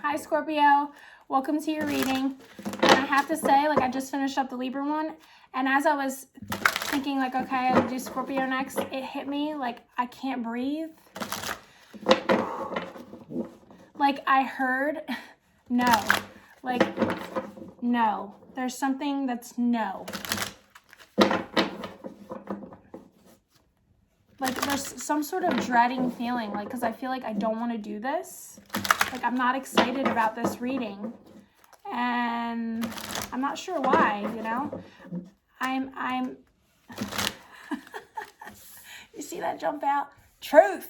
Hi, Scorpio. Welcome to your reading. And I have to say, like, I just finished up the Libra one, and as I was thinking, like, okay, I'll do Scorpio next, it hit me, like, I can't breathe. Like, I heard no. Like, no. There's something that's no. Like, there's some sort of dreading feeling, like, because I feel like I don't want to do this. Like, I'm not excited about this reading. And I'm not sure why, you know? I'm You see that jump out? Truth.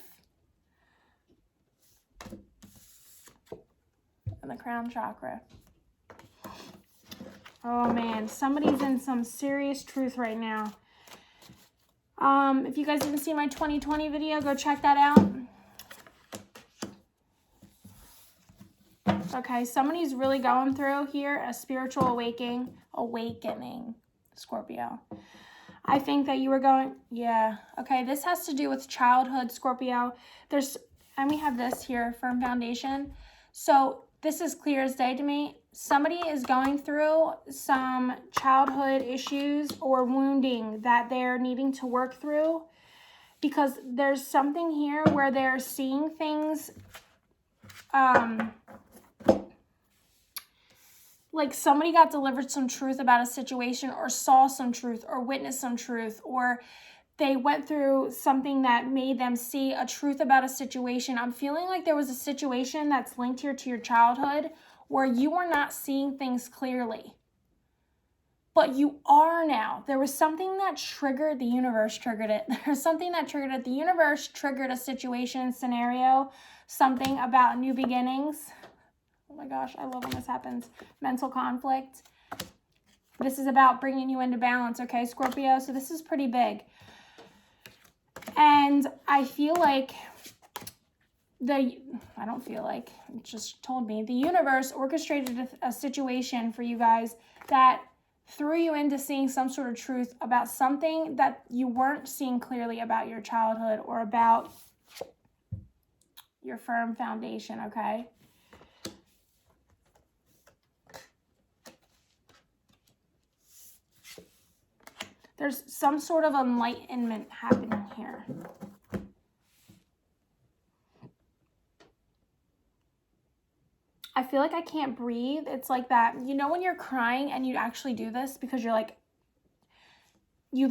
And the crown chakra. Oh, man. Somebody's in some serious truth right now. If you guys didn't see my 2020 video, go check that out. Okay, somebody's really going through here a spiritual awakening, Scorpio. I think that you were going, yeah. Okay, this has to do with childhood, Scorpio. And we have this here, firm foundation. So this is clear as day to me. Somebody is going through some childhood issues or wounding that they're needing to work through, because there's something here where they're seeing things, like somebody got delivered some truth about a situation, or saw some truth, or witnessed some truth, or they went through something that made them see a truth about a situation. I'm feeling like there was a situation that's linked here to your childhood where you were not seeing things clearly. But you are now. There was something that triggered, the universe triggered it. There's something that triggered it. The universe triggered a situation, scenario, something about new beginnings. Oh my gosh, I love when this happens. Mental conflict. This is about bringing you into balance, okay, Scorpio? So this is pretty big. And I feel like I don't feel like, it just told me, the universe orchestrated a situation for you guys that threw you into seeing some sort of truth about something that you weren't seeing clearly about your childhood or about your firm foundation, okay? There's some sort of enlightenment happening here. I feel like I can't breathe. It's like that, you know, when you're crying and you actually do this because you're like, you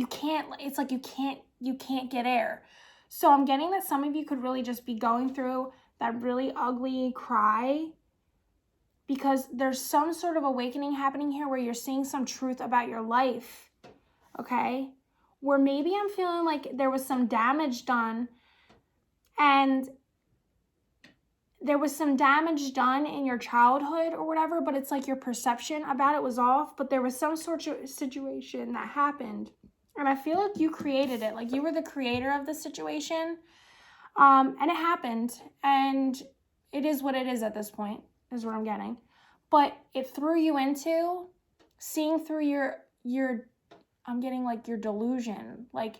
can't, it's like you can't get air. So I'm getting that some of you could really just be going through that really ugly cry, because there's some sort of awakening happening here where you're seeing some truth about your life, okay? Where maybe I'm feeling like there was some damage done, and there was some damage done in your childhood or whatever, but it's like your perception about it was off, but there was some sort of situation that happened. And I feel like you created it, like you were the creator of the situation. And it happened, and it is what it is at this point, is what I'm getting. But it threw you into seeing through your I'm getting like your delusion, like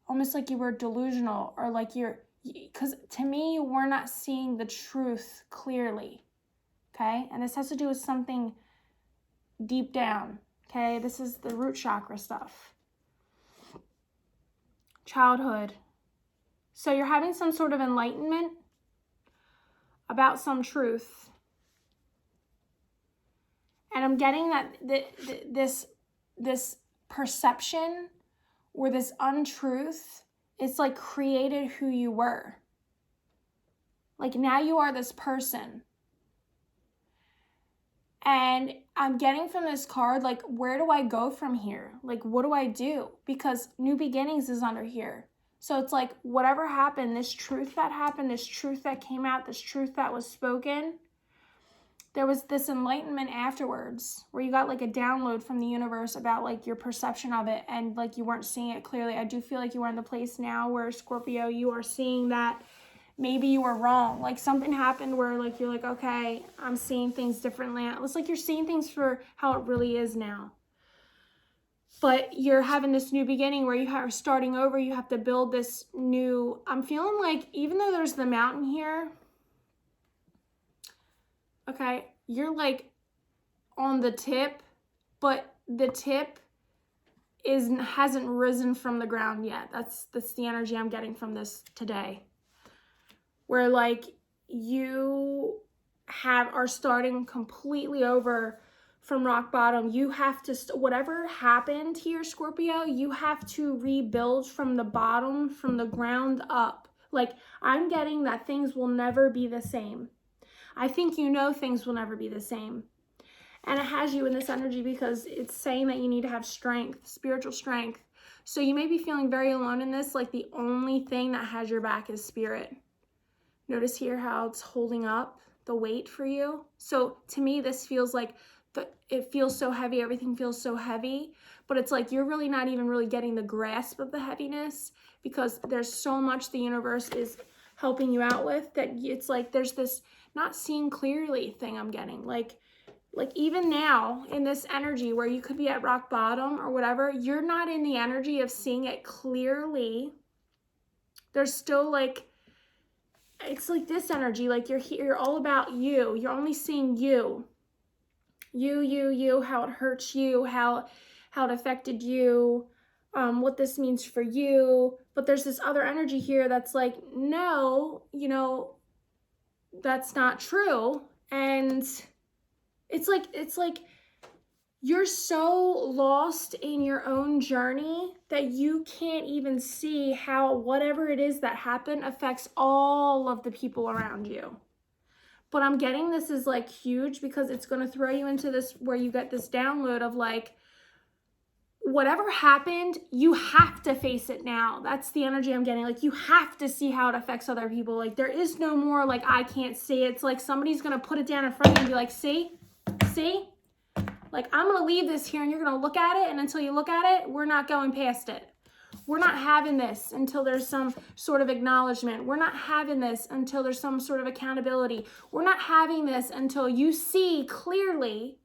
almost like you were delusional, or like because to me, you were not seeing the truth clearly, okay? And this has to do with something deep down, okay? This is the root chakra stuff. Childhood. So you're having some sort of enlightenment about some truth. And I'm getting that this perception or this untruth, it's like created who you were. Like now you are this person. And I'm getting from this card, like, where do I go from here? Like, what do I do? Because new beginnings is under here. So it's like, whatever happened, this truth that happened, this truth that came out, this truth that was spoken, there was this enlightenment afterwards where you got like a download from the universe about like your perception of it, and like you weren't seeing it clearly. I do feel like you are in the place now where, Scorpio, you are seeing that maybe you were wrong. Like something happened where like you're like, okay, I'm seeing things differently. It's like you're seeing things for how it really is now. but you're having this new beginning where you are starting over. You have to build this new, I'm feeling like even though there's the mountain here, okay, you're like on the tip, but the tip hasn't risen from the ground yet. That's the energy I'm getting from this today. Where like you are starting completely over from rock bottom. You have to, whatever happened here, Scorpio, you have to rebuild from the bottom, from the ground up. Like, I'm getting that things will never be the same. I think you know things will never be the same. And it has you in this energy because it's saying that you need to have strength, spiritual strength. So you may be feeling very alone in this, like the only thing that has your back is spirit. Notice here how it's holding up the weight for you. So to me, this feels like it feels so heavy. Everything feels so heavy, but it's like you're really not even really getting the grasp of the heaviness because there's so much the universe is helping you out with that it's like there's this not seeing clearly thing I'm getting. Like even now in this energy where you could be at rock bottom or whatever, you're not in the energy of seeing it clearly. There's still like, it's like this energy, like you're here, you're all about you. You're only seeing you, how it hurts you, how it affected you, what this means for you. But there's this other energy here that's like, no, you know, that's not true. And it's like you're so lost in your own journey that you can't even see how whatever it is that happened affects all of the people around you. But I'm getting this is like huge because it's going to throw you into this where you get this download of like, whatever happened, you have to face it now. That's the energy I'm getting. Like, you have to see how it affects other people. Like, there is no more like, I can't see it. It's like somebody's going to put it down in front of you and be like, see? Like, I'm going to leave this here and you're going to look at it. And until you look at it, we're not going past it. We're not having this until there's some sort of acknowledgement. We're not having this until there's some sort of accountability. We're not having this until you see clearly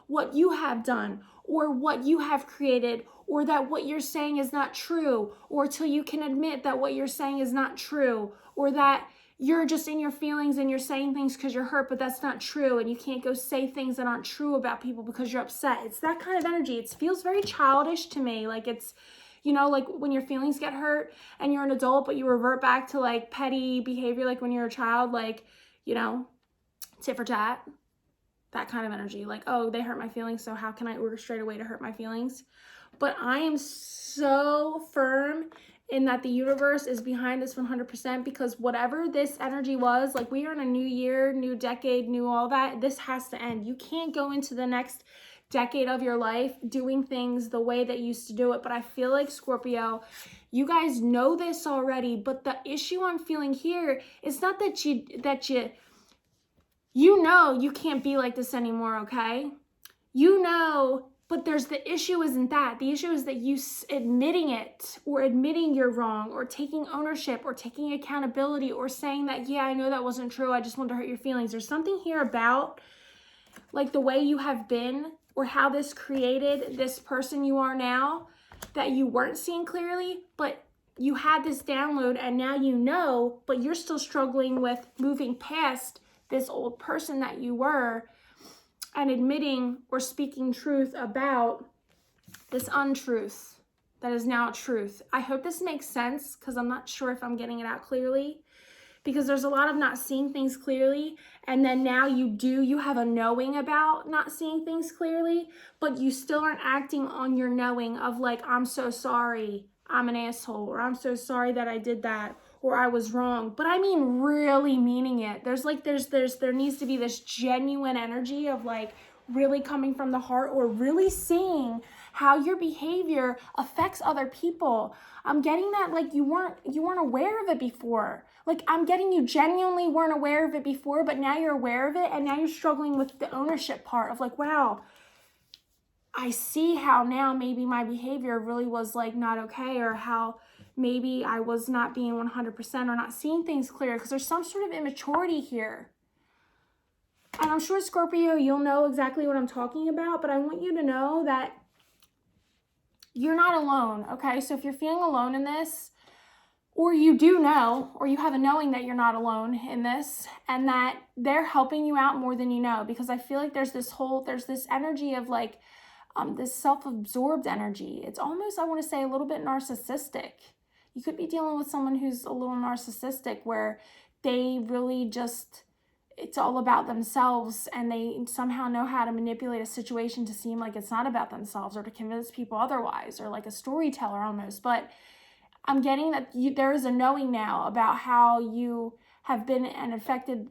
what you have done or what you have created, or that what you're saying is not true, or till you can admit that what you're saying is not true, or that you're just in your feelings and you're saying things because you're hurt, but that's not true, and you can't go say things that aren't true about people because you're upset. It's that kind of energy. It feels very childish to me. Like, it's, you know, like when your feelings get hurt and you're an adult, but you revert back to like petty behavior, like when you're a child, like, you know, tit for tat. That kind of energy, like, oh, they hurt my feelings, so how can I orchestrate a way to hurt my feelings? But I am so firm in that the universe is behind this 100%, because whatever this energy was, like, we are in a new year, new decade, new all that, this has to end. You can't go into the next decade of your life doing things the way that you used to do it. But I feel like, Scorpio, you guys know this already, but the issue I'm feeling here is not that you know you can't be like this anymore, okay? You know, but the issue isn't that. The issue is that you admitting it, or admitting you're wrong, or taking ownership, or taking accountability, or saying that, yeah, I know that wasn't true, I just wanted to hurt your feelings. There's something here about like the way you have been, or how this created this person you are now that you weren't seeing clearly, but you had this download and now you know, but you're still struggling with moving past this old person that you were and admitting or speaking truth about this untruth that is now truth. I hope this makes sense, because I'm not sure if I'm getting it out clearly, because there's a lot of not seeing things clearly, and then now you have a knowing about not seeing things clearly, but you still aren't acting on your knowing of like, I'm so sorry, I'm an asshole, or I'm so sorry that I did that, or I was wrong. But I mean really meaning it. There needs to be this genuine energy of like really coming from the heart, or really seeing how your behavior affects other people. I'm getting that like you weren't aware of it before. Like, I'm getting you genuinely weren't aware of it before, but now you're aware of it, and now you're struggling with the ownership part of like, wow, I see how now maybe my behavior really was like not okay, or how maybe I was not being 100% or not seeing things clear, because there's some sort of immaturity here. And I'm sure, Scorpio, you'll know exactly what I'm talking about, but I want you to know that you're not alone, okay? So if you're feeling alone in this, or you do know, or you have a knowing that you're not alone in this, and that they're helping you out more than you know, because I feel like there's this energy of like, this self-absorbed energy. It's almost, I want to say, a little bit narcissistic. You could be dealing with someone who's a little narcissistic, where they really just, it's all about themselves, and they somehow know how to manipulate a situation to seem like it's not about themselves, or to convince people otherwise, or like a storyteller almost. But I'm getting that there is a knowing now about how you have been and affected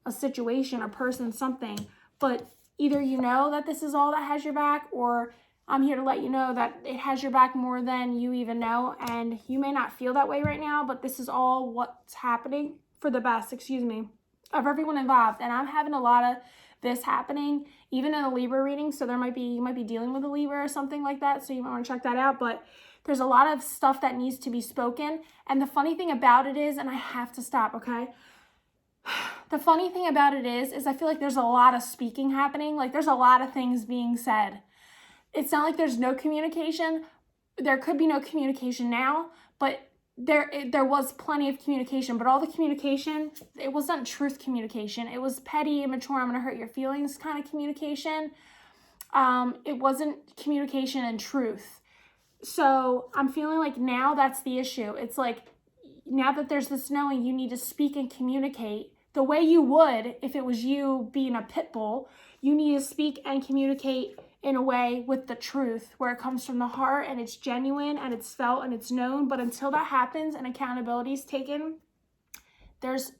a situation, a person, something. But either you know that this is all that has your back, or I'm here to let you know that it has your back more than you even know. And you may not feel that way right now, but this is all what's happening for the best, of everyone involved. And I'm having a lot of this happening, even in a Libra reading. So you might be dealing with a Libra or something like that. So you might want to check that out. But there's a lot of stuff that needs to be spoken. And the funny thing about it is, and I have to stop, okay? The funny thing about it is I feel like there's a lot of speaking happening. Like there's a lot of things being said. It's not like there's no communication. There could be no communication now, but there was plenty of communication. But all the communication, it wasn't truth communication. It was petty, immature, I'm going to hurt your feelings kind of communication. It wasn't communication and truth. So I'm feeling like now that's the issue. It's like, now that there's this knowing, you need to speak and communicate the way you would if it was you being a pit bull. You need to speak and communicate in a way with the truth, where it comes from the heart and it's genuine and it's felt and it's known. But until that happens and accountability is taken, there's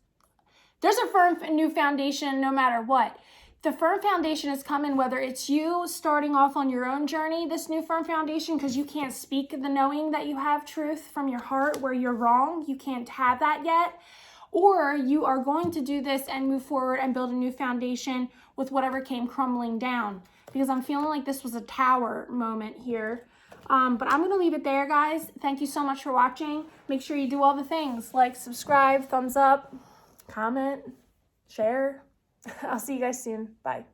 a firm new foundation no matter what. The firm foundation is coming, whether it's you starting off on your own journey, this new firm foundation, because you can't speak the knowing that you have truth from your heart where you're wrong. You can't have that yet. Or you are going to do this and move forward and build a new foundation with whatever came crumbling down. Because I'm feeling like this was a tower moment here. But I'm going to leave it there, guys. Thank you so much for watching. Make sure you do all the things. Like, subscribe, thumbs up, comment, share. I'll see you guys soon. Bye.